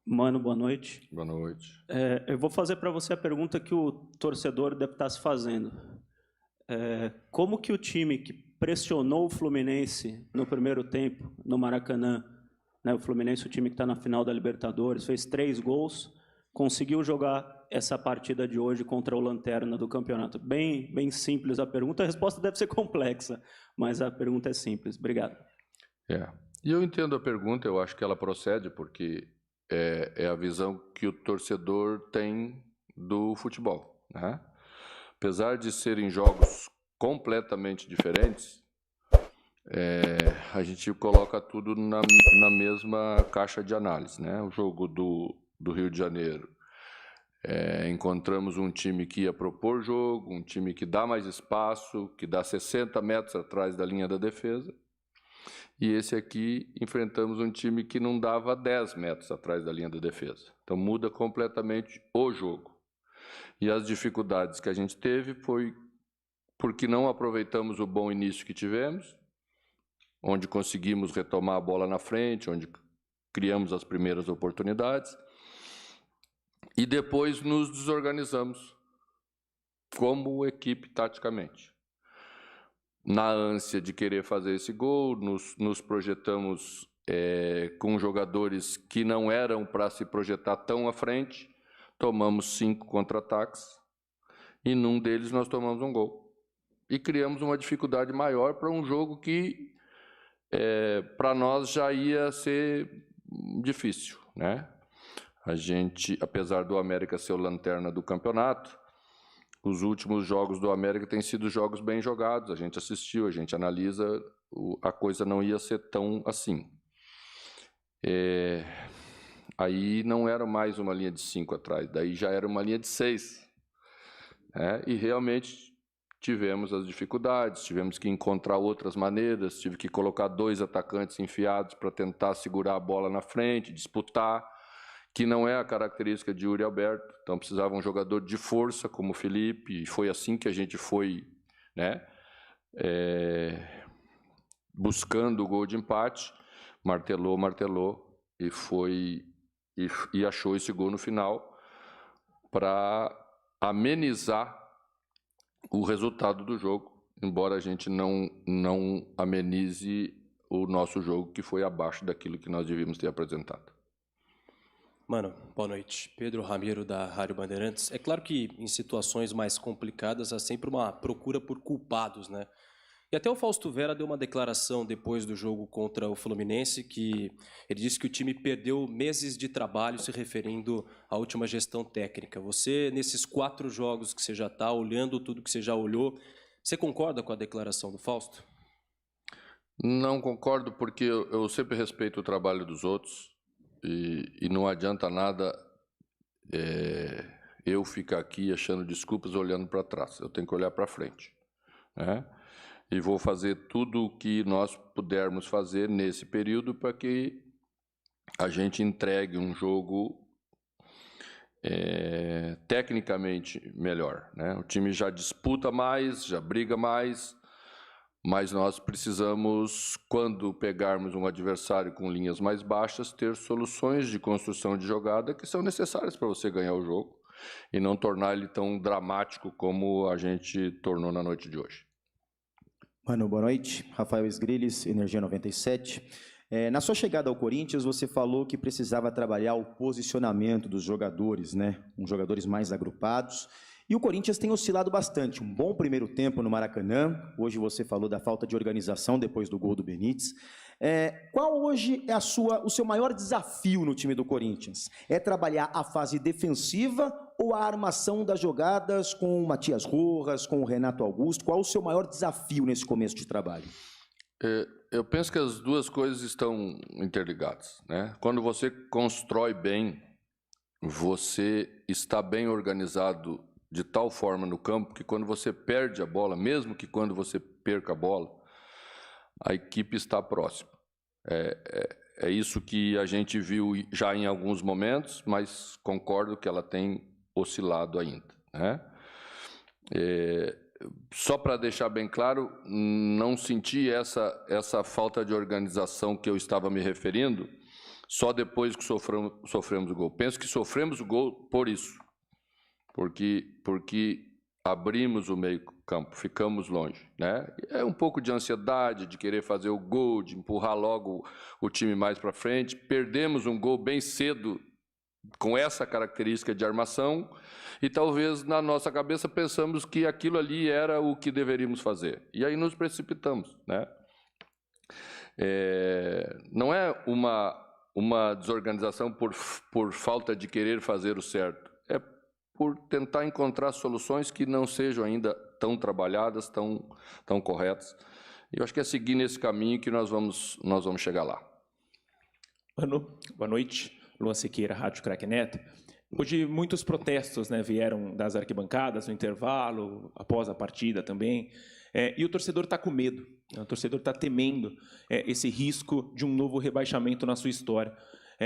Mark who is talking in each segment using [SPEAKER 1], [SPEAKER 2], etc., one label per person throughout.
[SPEAKER 1] Mano, boa noite.
[SPEAKER 2] Boa noite.
[SPEAKER 1] Eu vou fazer para você a pergunta que o torcedor deve estar se fazendo. Como que o time que pressionou o Fluminense no primeiro tempo, no Maracanã, né, o Fluminense, o time que está na final da Libertadores, fez 3 gols, conseguiu jogar essa partida de hoje contra o Lanterna do campeonato? Bem simples a pergunta. A resposta deve ser complexa, mas a pergunta é simples. Obrigado.
[SPEAKER 2] E eu entendo a pergunta, eu acho que ela procede, porque é a visão que o torcedor tem do futebol, né? Apesar de serem jogos completamente diferentes, a gente coloca tudo na mesma caixa de análise, né? O jogo do Rio de Janeiro, encontramos um time que ia propor jogo, um time que dá mais espaço, que dá 60 metros atrás da linha da defesa. E esse aqui, enfrentamos um time que não dava 10 metros atrás da linha da defesa. Então, muda completamente o jogo. E as dificuldades que a gente teve foi porque não aproveitamos o bom início que tivemos, onde conseguimos retomar a bola na frente, onde criamos as primeiras oportunidades, e depois nos desorganizamos como equipe taticamente. Na ânsia de querer fazer esse gol, nos projetamos com jogadores que não eram para se projetar tão à frente, tomamos 5 contra-ataques, e num deles nós tomamos um gol. E criamos uma dificuldade maior para um jogo que, para nós, já ia ser difícil, né? A gente, apesar do América ser o lanterna do campeonato, os últimos jogos do América têm sido jogos bem jogados, a gente assistiu, a gente analisa, a coisa não ia ser tão assim. Aí não era mais uma linha de 5 atrás, daí já era uma linha de 6. E realmente tivemos as dificuldades, tivemos que encontrar outras maneiras, tive que colocar 2 atacantes enfiados para tentar segurar a bola na frente, disputar, que não é a característica de Yuri Alberto, então precisava um jogador de força como o Felipe, e foi assim que a gente foi, né, buscando o gol de empate, martelou, e achou esse gol no final para amenizar o resultado do jogo, embora a gente não amenize o nosso jogo, que foi abaixo daquilo que nós devíamos ter apresentado.
[SPEAKER 3] Mano, boa noite. Pedro Ramiro, da Rádio Bandeirantes. É claro que em situações mais complicadas há sempre uma procura por culpados, né? E até o Fausto Vera deu uma declaração depois do jogo contra o Fluminense, que ele disse que o time perdeu meses de trabalho se referindo à última gestão técnica. Você, nesses 4 jogos que você já está, olhando tudo que você já olhou, você concorda com a declaração do Fausto?
[SPEAKER 2] Não concordo, porque eu sempre respeito o trabalho dos outros, e não adianta nada eu ficar aqui achando desculpas olhando para trás. Eu tenho que olhar para frente, né? E vou fazer tudo o que nós pudermos fazer nesse período para que a gente entregue um jogo tecnicamente melhor, né? O time já disputa mais, já briga mais, mas nós precisamos, quando pegarmos um adversário com linhas mais baixas, ter soluções de construção de jogada que são necessárias para você ganhar o jogo e não tornar ele tão dramático como a gente tornou na noite de hoje.
[SPEAKER 4] Mano, boa noite. Rafael Esgrilles, Energia 97. Na sua chegada ao Corinthians, você falou que precisava trabalhar o posicionamento dos jogadores, né? Uns jogadores mais agrupados. E o Corinthians tem oscilado bastante. Um bom primeiro tempo no Maracanã. Hoje você falou da falta de organização depois do gol do Benítez. Qual hoje é o seu maior desafio no time do Corinthians? É trabalhar a fase defensiva ou a armação das jogadas com o Matias Rojas, com o Renato Augusto? Qual o seu maior desafio nesse começo de trabalho?
[SPEAKER 2] Eu penso que as duas coisas estão interligadas, né? Quando você constrói bem, você está bem organizado de tal forma no campo que quando você perde a bola, mesmo que quando você perca a bola, a equipe está próxima. É isso que a gente viu já em alguns momentos, mas concordo que ela tem oscilado ainda, né? Só para deixar bem claro, não senti essa falta de organização que eu estava me referindo só depois que sofremos o gol. Penso que sofremos o gol por isso, porque abrimos o meio-campo, ficamos longe, né? É um pouco de ansiedade, de querer fazer o gol, de empurrar logo o time mais para frente. Perdemos um gol bem cedo com essa característica de armação e talvez na nossa cabeça pensamos que aquilo ali era o que deveríamos fazer. E aí nos precipitamos, né? Não é uma desorganização por falta de querer fazer o certo, é por tentar encontrar soluções que não sejam ainda tão trabalhadas, tão corretas. E eu acho que é seguir nesse caminho que nós vamos chegar lá.
[SPEAKER 5] Mano, boa noite. Luan Siqueira, Rádio Craque Neto. Hoje muitos protestos, né, vieram das arquibancadas no intervalo, após a partida também, e o torcedor está com medo, né, o torcedor está temendo esse risco de um novo rebaixamento na sua história.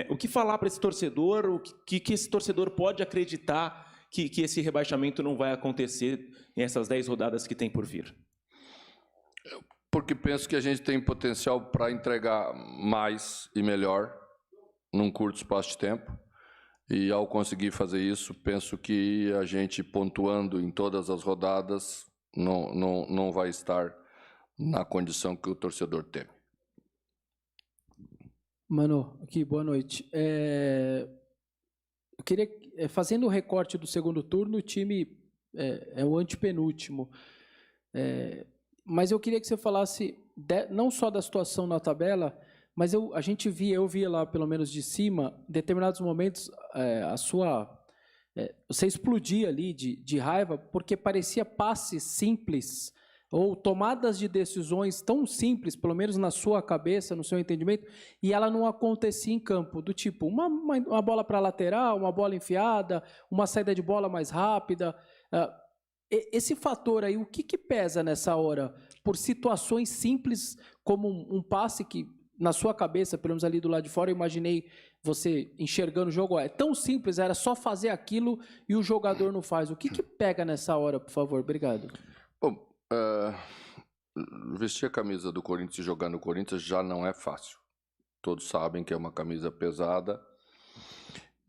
[SPEAKER 5] O que falar para esse torcedor? O que esse torcedor pode acreditar que esse rebaixamento não vai acontecer nessas 10 rodadas que tem por vir?
[SPEAKER 2] Porque penso que a gente tem potencial para entregar mais e melhor num curto espaço de tempo. E ao conseguir fazer isso, penso que a gente pontuando em todas as rodadas não vai estar na condição que o torcedor teme.
[SPEAKER 6] Mano, aqui, boa noite. Eu queria, fazendo o recorte do segundo turno, o time é o antepenúltimo. Mas eu queria que você falasse não só da situação na tabela, mas eu via lá, pelo menos de cima, em determinados momentos, você explodia ali de raiva, porque parecia passes simples, ou tomadas de decisões tão simples, pelo menos na sua cabeça, no seu entendimento, e ela não acontecia em campo, do tipo, uma bola para a lateral, uma bola enfiada, uma saída de bola mais rápida. Esse fator aí, o que pesa nessa hora? Por situações simples, como um passe que, na sua cabeça, pelo menos ali do lado de fora, eu imaginei você enxergando o jogo. É tão simples, era só fazer aquilo e o jogador não faz. O que pega nessa hora, por favor? Obrigado.
[SPEAKER 2] Bom, vestir a camisa do Corinthians e jogar no Corinthians já não é fácil. Todos sabem que é uma camisa pesada.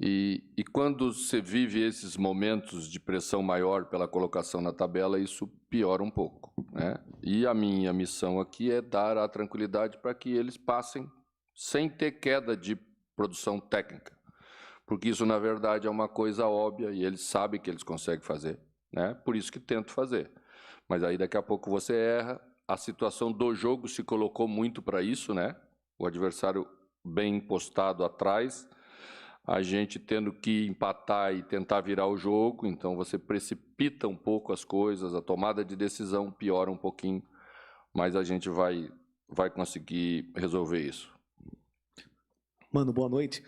[SPEAKER 2] E quando você vive esses momentos de pressão maior pela colocação na tabela, isso piora um pouco, né? E a minha missão aqui é dar a tranquilidade para que eles passem sem ter queda de produção técnica. Porque isso, na verdade, é uma coisa óbvia e eles sabem que eles conseguem fazer, né? Por isso que tento fazer. Mas aí daqui a pouco você erra. A situação do jogo se colocou muito para isso, né? O adversário bem postado atrás, a gente tendo que empatar e tentar virar o jogo, então você precipita um pouco as coisas, a tomada de decisão piora um pouquinho, mas a gente vai conseguir resolver isso.
[SPEAKER 7] Mano, boa noite.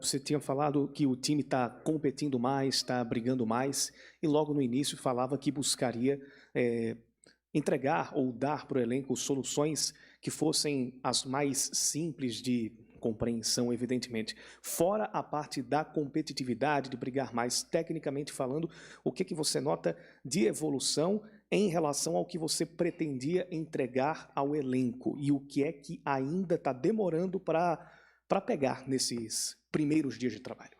[SPEAKER 7] Você tinha falado que o time está competindo mais, está brigando mais, e logo no início falava que buscaria entregar ou dar para o elenco soluções que fossem as mais simples de compreensão, evidentemente. Fora a parte da competitividade, de brigar mais tecnicamente falando, o que você nota de evolução em relação ao que você pretendia entregar ao elenco e o que é que ainda está demorando para pegar nesses primeiros dias de trabalho?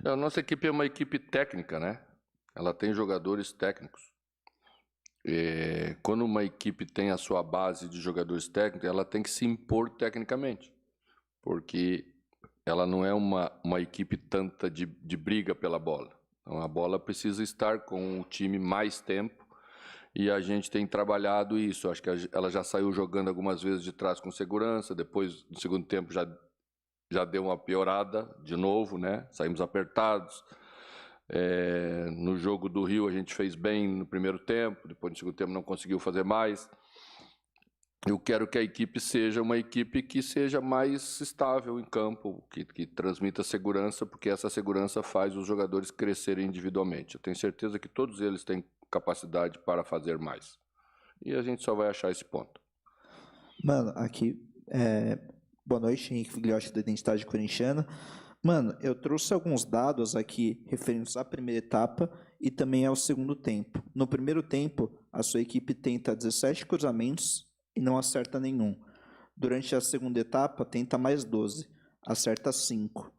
[SPEAKER 2] A nossa equipe é uma equipe técnica, né? Ela tem jogadores técnicos. Quando uma equipe tem a sua base de jogadores técnicos, ela tem que se impor tecnicamente, porque ela não é uma equipe tanta de briga pela bola. Então, a bola precisa estar com o time mais tempo e a gente tem trabalhado isso. Acho que ela já saiu jogando algumas vezes de trás com segurança, depois, no segundo tempo, já deu uma piorada de novo, né? Saímos apertados. No jogo do Rio a gente fez bem no primeiro tempo, depois no segundo tempo não conseguiu fazer mais. Eu quero que a equipe seja uma equipe que seja mais estável em campo, que transmita segurança, porque essa segurança faz os jogadores crescerem individualmente. Eu tenho certeza que todos eles têm capacidade para fazer mais. E a gente só vai achar esse ponto.
[SPEAKER 8] Mano, aqui, boa noite, Henrique Figliotti da Identidade Corintiana. Mano, eu trouxe alguns dados aqui referentes à primeira etapa e também ao segundo tempo. No primeiro tempo, a sua equipe tenta 17 cruzamentos e não acerta nenhum. Durante a segunda etapa, tenta mais 12. acerta 5.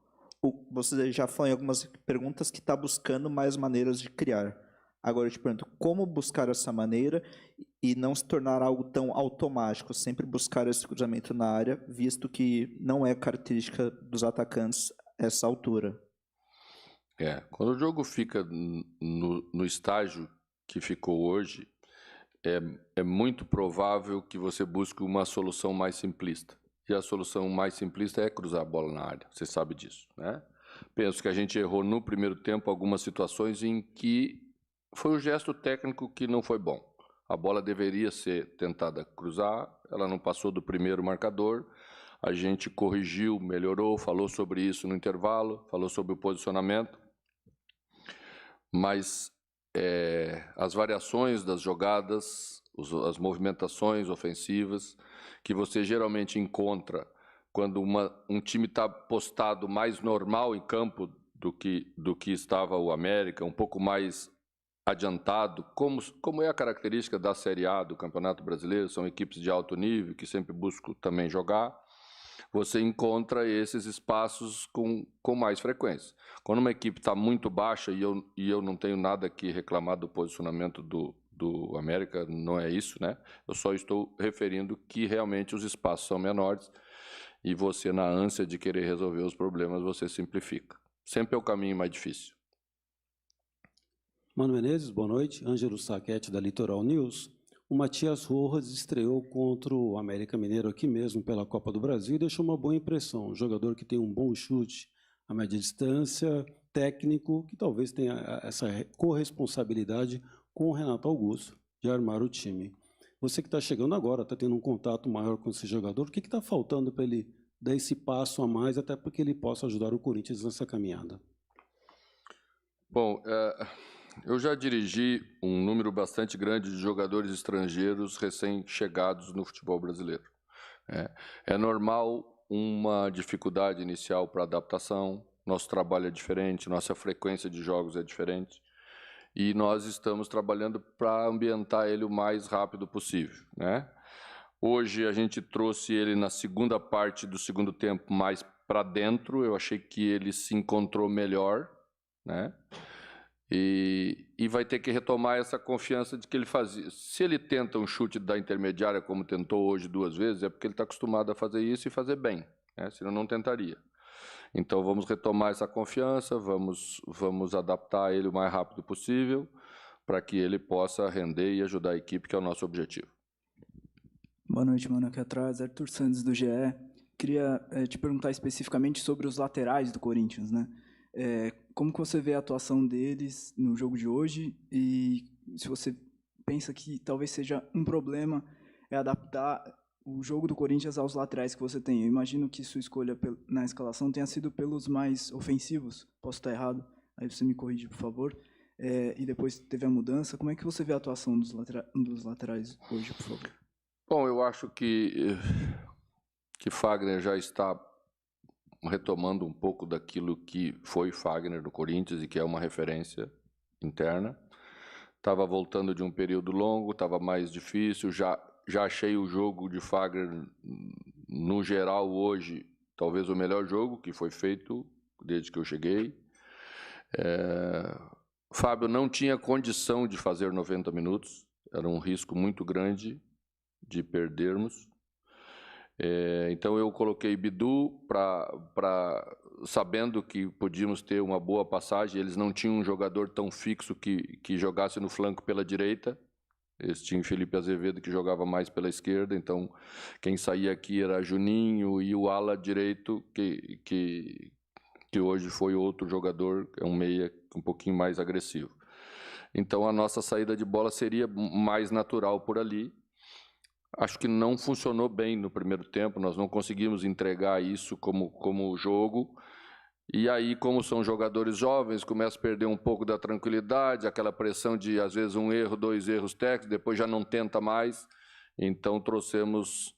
[SPEAKER 8] Você já falou em algumas perguntas que está buscando mais maneiras de criar. Agora eu te pergunto, como buscar essa maneira e não se tornar algo tão automático, sempre buscar esse cruzamento na área, visto que não é característica dos atacantes essa altura?
[SPEAKER 2] Quando o jogo fica no estágio que ficou hoje, é muito provável que você busque uma solução mais simplista. E a solução mais simplista é cruzar a bola na área, você sabe disso, né? Penso que a gente errou no primeiro tempo algumas situações em que foi um gesto técnico que não foi bom. A bola deveria ser tentada cruzar, ela não passou do primeiro marcador, a gente corrigiu, melhorou, falou sobre isso no intervalo, falou sobre o posicionamento, mas as variações das jogadas, as movimentações ofensivas que você geralmente encontra quando um time está postado mais normal em campo do que estava o América, um pouco mais adiantado, como é a característica da Série A do Campeonato Brasileiro, são equipes de alto nível que sempre buscam também jogar, você encontra esses espaços com mais frequência. Quando uma equipe está muito baixa, e eu não tenho nada que reclamar do posicionamento do América, não é isso, né? Eu só estou referindo que realmente os espaços são menores e você, na ânsia de querer resolver os problemas, você simplifica. Sempre é o caminho mais difícil.
[SPEAKER 9] Mano Menezes, boa noite. Ângelo Saquete, da Litoral News. O Matias Rojas estreou contra o América Mineiro aqui mesmo pela Copa do Brasil e deixou uma boa impressão. Um jogador que tem um bom chute a média distância, técnico, que talvez tenha essa corresponsabilidade com o Renato Augusto de armar o time. Você que está chegando agora, está tendo um contato maior com esse jogador, o que está faltando para ele dar esse passo a mais, até para que ele possa ajudar o Corinthians nessa caminhada?
[SPEAKER 2] Bom, eu já dirigi um número bastante grande de jogadores estrangeiros recém-chegados no futebol brasileiro. É normal uma dificuldade inicial para adaptação, nosso trabalho é diferente, nossa frequência de jogos é diferente, e nós estamos trabalhando para ambientar ele o mais rápido possível, né? Hoje a gente trouxe ele na segunda parte do segundo tempo mais para dentro, eu achei que ele se encontrou melhor, né? E vai ter que retomar essa confiança de que ele fazia. Se ele tenta um chute da intermediária, como tentou hoje 2 vezes, é porque ele está acostumado a fazer isso e fazer bem, né? Senão não tentaria. Então vamos retomar essa confiança, vamos adaptar ele o mais rápido possível para que ele possa render e ajudar a equipe, que é o nosso objetivo.
[SPEAKER 10] Boa noite, mano. Aqui atrás, Arthur Santos, do GE. Queria te perguntar especificamente sobre os laterais do Corinthians, né? Como que você vê a atuação deles no jogo de hoje e se você pensa que talvez seja um problema adaptar o jogo do Corinthians aos laterais que você tem? Eu imagino que sua escolha na escalação tenha sido pelos mais ofensivos. Posso estar errado? Aí você me corrige, por favor. E depois teve a mudança. Como é que você vê a atuação dos laterais hoje, por favor?
[SPEAKER 2] Bom, eu acho que Fagner já está retomando um pouco daquilo que foi Fagner do Corinthians e que é uma referência interna. Estava voltando de um período longo, estava mais difícil, já achei o jogo de Fagner, no geral, hoje, talvez o melhor jogo que foi feito desde que eu cheguei. Fábio não tinha condição de fazer 90 minutos, era um risco muito grande de perdermos. Então eu coloquei Bidu sabendo que podíamos ter uma boa passagem. Eles não tinham um jogador tão fixo que jogasse no flanco pela direita. Eles tinham Felipe Azevedo, que jogava mais pela esquerda, então quem saía aqui era Juninho e o ala direito, que hoje foi outro jogador, é um meia um pouquinho mais agressivo. Então a nossa saída de bola seria mais natural por ali. Acho que não funcionou bem no primeiro tempo, nós não conseguimos entregar isso como jogo. E aí, como são jogadores jovens, começa a perder um pouco da tranquilidade, aquela pressão de, às vezes, 1 erro, 2 erros técnicos, depois já não tenta mais. Então, trouxemos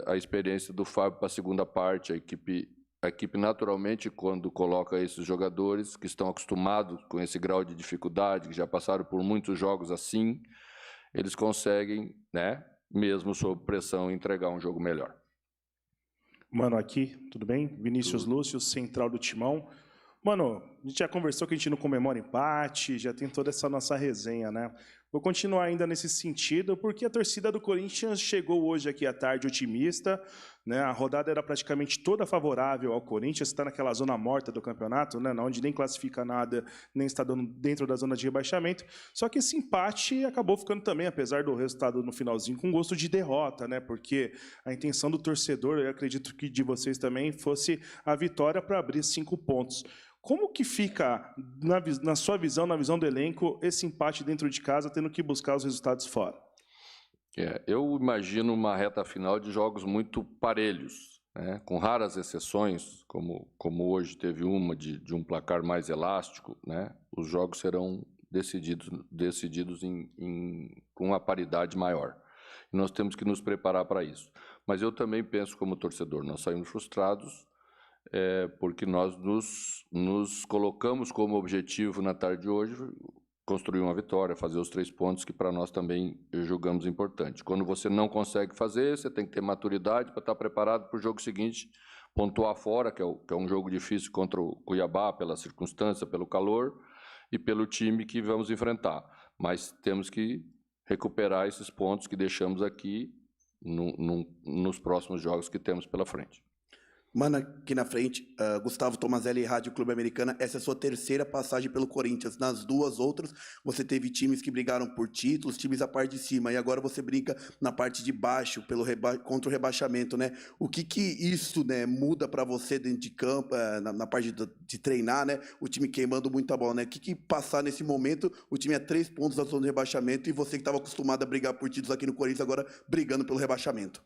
[SPEAKER 2] a experiência do Fábio para a segunda parte. A equipe, naturalmente, quando coloca esses jogadores que estão acostumados com esse grau de dificuldade, que já passaram por muitos jogos assim, eles conseguem, né, mesmo sob pressão, entregar um jogo melhor.
[SPEAKER 11] Mano, aqui, tudo bem? Vinícius Lúcio, central do Timão. Mano, a gente já conversou que a gente não comemora empate, já tem toda essa nossa resenha, né? Vou continuar ainda nesse sentido, porque a torcida do Corinthians chegou hoje aqui à tarde otimista, né? A rodada era praticamente toda favorável ao Corinthians, está naquela zona morta do campeonato, né? Onde nem classifica nada, nem está dentro da zona de rebaixamento. Só que esse empate acabou ficando também, apesar do resultado no finalzinho, com gosto de derrota, né? Porque a intenção do torcedor, eu acredito que de vocês também, fosse a vitória para abrir 5 pontos. Como que fica, na sua visão, na visão do elenco, esse empate dentro de casa, tendo que buscar os resultados fora?
[SPEAKER 2] Eu imagino uma reta final de jogos muito parelhos, né? Com raras exceções, como hoje teve uma de um placar mais elástico, né? Os jogos serão decididos com uma paridade maior. E nós temos que nos preparar para isso. Mas eu também penso como torcedor, nós saímos frustrados, porque nós nos colocamos como objetivo na tarde de hoje construir uma vitória, fazer os 3 pontos que para nós também julgamos importante. Quando você não consegue fazer, você tem que ter maturidade para estar preparado para o jogo seguinte, pontuar fora, que é um jogo difícil contra o Cuiabá, pela circunstância, pelo calor e pelo time que vamos enfrentar. Mas temos que recuperar esses pontos que deixamos aqui nos próximos jogos que temos pela frente.
[SPEAKER 12] Mano, aqui na frente, Gustavo Tomazelli, Rádio Clube Americana. Essa é a sua terceira passagem pelo Corinthians. Nas 2 outras, você teve times que brigaram por títulos, times a parte de cima, e agora você brinca na parte de baixo, contra o rebaixamento, né? O que isso, né, muda para você dentro de campo, na parte de treinar, né? O time queimando muito a bola, né? O que passar nesse momento, o time é 3 pontos da zona de rebaixamento e você que estava acostumado a brigar por títulos aqui no Corinthians, agora brigando pelo rebaixamento?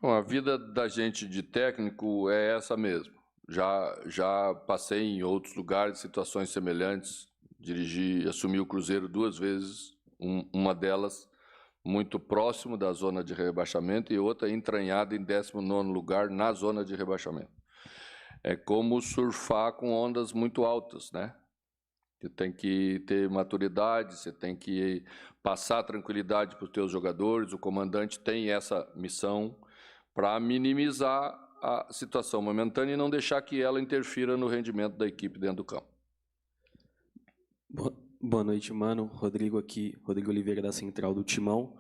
[SPEAKER 2] Bom, a vida da gente de técnico é essa mesmo. Já passei em outros lugares, situações semelhantes, assumi o Cruzeiro 2 vezes, uma delas muito próximo da zona de rebaixamento e outra entranhada em 19º lugar na zona de rebaixamento. É como surfar com ondas muito altas, né? Você tem que ter maturidade, você tem que passar tranquilidade para os teus jogadores, o comandante tem essa missão para minimizar a situação momentânea e não deixar que ela interfira no rendimento da equipe dentro do campo.
[SPEAKER 3] Boa noite, mano. Rodrigo aqui, Rodrigo Oliveira da Central do Timão.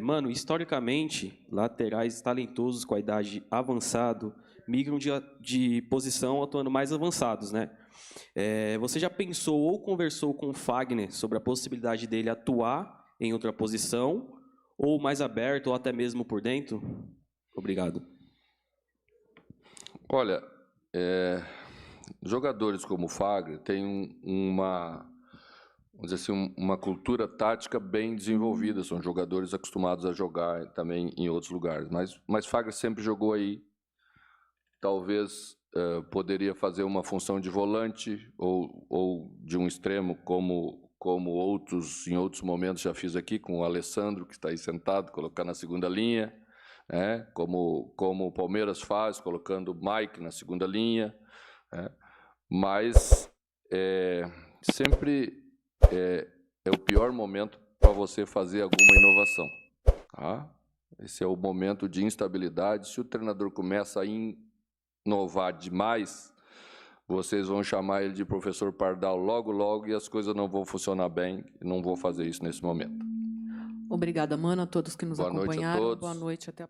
[SPEAKER 3] Mano, historicamente, laterais talentosos com a idade avançada migram de posição atuando mais avançados, né? Você já pensou ou conversou com o Fagner sobre a possibilidade dele atuar em outra posição, ou mais aberto, ou até mesmo por dentro? Obrigado.
[SPEAKER 2] Olha, jogadores como o Fagner têm vamos dizer assim, uma cultura tática bem desenvolvida, são jogadores acostumados a jogar também em outros lugares, mas Fagner sempre jogou aí, talvez poderia fazer uma função de volante ou de um extremo, como em outros momentos já fiz aqui com o Alessandro, que está aí sentado, colocar na segunda linha, como o Palmeiras faz, colocando o Mike na segunda linha, mas sempre é o pior momento para você fazer alguma inovação. Tá? Esse é o momento de instabilidade. Se o treinador começa a inovar demais, vocês vão chamar ele de professor Pardal logo e as coisas não vão funcionar bem. Não vou fazer isso nesse momento.
[SPEAKER 13] Obrigada, mano, a todos que nos acompanharam.
[SPEAKER 2] Boa noite a todos.
[SPEAKER 13] Boa noite, até a